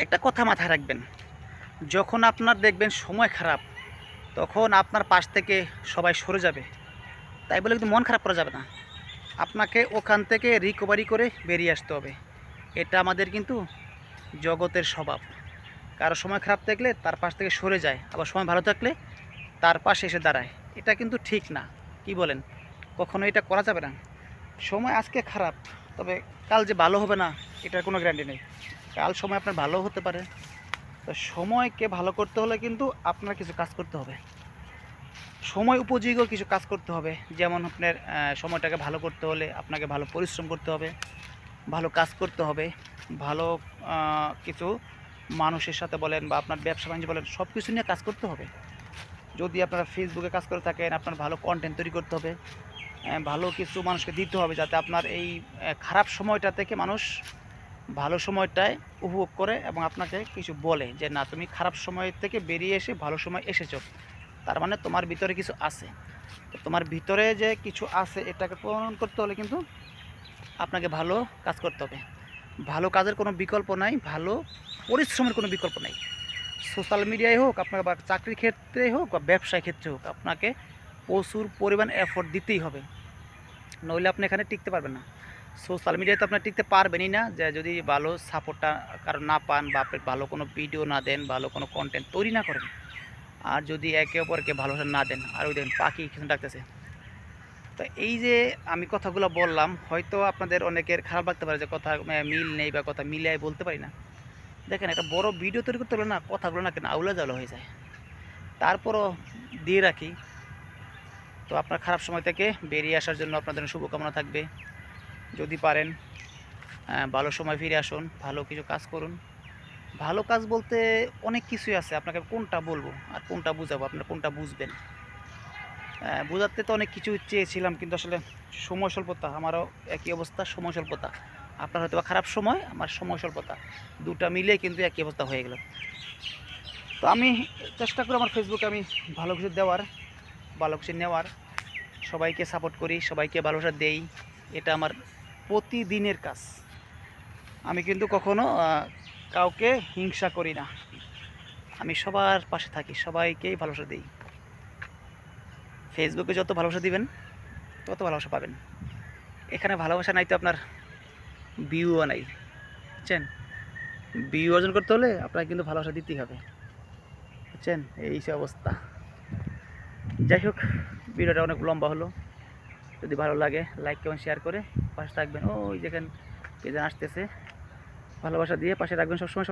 একটা কথা মাথায় রাখবেন, যখন আপনার দেখবেন সময় খারাপ, তখন আপনার পাশ থেকে সবাই সরে যাবে, তাই বলে কিন্তু মন খারাপ করা যাবে না। আপনাকে ওখান থেকে রিকভারি করে বেরিয়ে আসতে হবে। এটা আমাদের কিন্তু জগতের স্বভাব। কারো সময় খারাপ থাকলে তার পাশ থেকে সরে যায়, আবার সময় ভালো থাকলে তার পাশে এসে দাঁড়ায়। এটা কিন্তু ঠিক না। কি বলেন? কখনো এটা করা যাবে না। সময় আজকে খারাপ, তবে কাল যে ভালো হবে না এটার কোনো গ্যারান্টি নেই। কাল সময় আপনার ভালো হতে পারে। তো সময়কে ভালো করতে হলে কিন্তু আপনার কিছু কাজ করতে হবে, সময় উপযোগীও কিছু কাজ করতে হবে। যেমন আপনার সময়টাকে ভালো করতে হলে আপনাকে ভালো পরিশ্রম করতে হবে, ভালো কাজ করতে হবে, ভালো কিছু মানুষের সাথে বলেন বা আপনার ব্যবসা বাণিজ্য বলেন, সব কিছু নিয়ে কাজ করতে হবে। যদি আপনারা ফেসবুকে কাজ করে থাকেন, আপনার ভালো কন্টেন্ট তৈরি করতে হবে, ভালো কিছু মানুষকে দিতে হবে, যাতে আপনার এই খারাপ সময়টা থেকে মানুষ ভালো সময়টায় উপভোগ করে এবং আপনাকে কিছু বলে যে না, তুমি খারাপ সময় থেকে বেরিয়ে এসে ভালো সময় এসেছো, তার মানে তোমার ভিতরে কিছু আছে। তো তোমার ভিতরে যে কিছু আছে এটাকে প্রমাণ করতে হলে কিন্তু আপনাকে ভালো কাজ করতে হবে। ভালো কাজের কোনো বিকল্প নাই, ভালো পরিশ্রমের কোনো বিকল্প নাই। সোশ্যাল মিডিয়ায় হোক, আপনার বা চাকরির ক্ষেত্রে হোক বা ব্যবসায় ক্ষেত্রে হোক, আপনাকে প্রচুর পরিমাণ এফোর্ট দিতেই হবে, নইলে আপনি এখানে টিকতে পারবেন না। সোশ্যাল মিডিয়ায় তো আপনার টিকতে পারবেনই না, যে যদি ভালো সাপোর্টটা কারণ না পান বা আপনি ভালো কোনো ভিডিও না দেন, ভালো কোনো কন্টেন্ট তৈরি না করেন, আর যদি একে অপরকে ভালোবাসা না দেন। আর ওই দেখেন পাখি এখানে ডাকতেছে। তো এই যে আমি কথাগুলো বললাম, হয়তো আপনাদের অনেকের খারাপ লাগতে পারে যে কথা মিল নেই বা কথা মিলাই বলতে পারি না। দেখেন, একটা বড় ভিডিও তৈরি করতে হলে না কথাগুলো না কেন আউলা জাউলা হয়ে যায়। তারপরও দিয়ে রাখি। তো আপনার খারাপ সময় থেকে বেরিয়ে আসার জন্য আপনাদের শুভকামনা থাকবে। যদি পারেন ভালো সময় ফিরে আসুন, ভালো কিছু কাজ করুন। ভালো কাজ বলতে অনেক কিছুই আছে, আপনাকে কোনটা বলবো আর কোনটা বুঝাবো, আপনার কোনটা বুঝবেন। বোঝাতে তো অনেক কিছু চেয়েছিলাম, কিন্তু আসলে সময় স্বল্পতা, আমারও একই অবস্থা, সময় স্বল্পতা। আপনার হয়তো বা খারাপ সময়, আমার সময় স্বল্পতা, দুটা মিলে কিন্তু একই অবস্থা হয়ে গেল। তো আমি চেষ্টা করি আমার ফেসবুকে আমি ভালো কিছু দেওয়ার, ভালো কিছু নেওয়ার, সবাইকে সাপোর্ট করি, সবাইকে ভালোবাসা দেই। এটা আমার প্রতিদিনের কাজ। আমি কিন্তু কখনো কাউকে হিংসা করি না। আমি সবার পাশে থাকি, সবাইকেই ভালোবাসা দিই। ফেসবুকে যত ভালোবাসা দিবেন তত ভালোবাসা পাবেন। এখানে ভালোবাসা নাই তো আপনার ভিউও নাই, বুঝছেন? ভিউ অর্জন করতে হলে আপনাকে কিন্তু ভালোবাসা দিতেই হবে, বুঝছেন? এই সে অবস্থা। যাই হোক, ভিডিওটা অনেক লম্বা হলো। যদি ভালো লাগে লাইক এবং শেয়ার করে পাশে থাকবেন। ওই যেখানে কে যেন আসতেছে, ভালোবাসা দিয়ে পাশে রাখবেন সবসময়।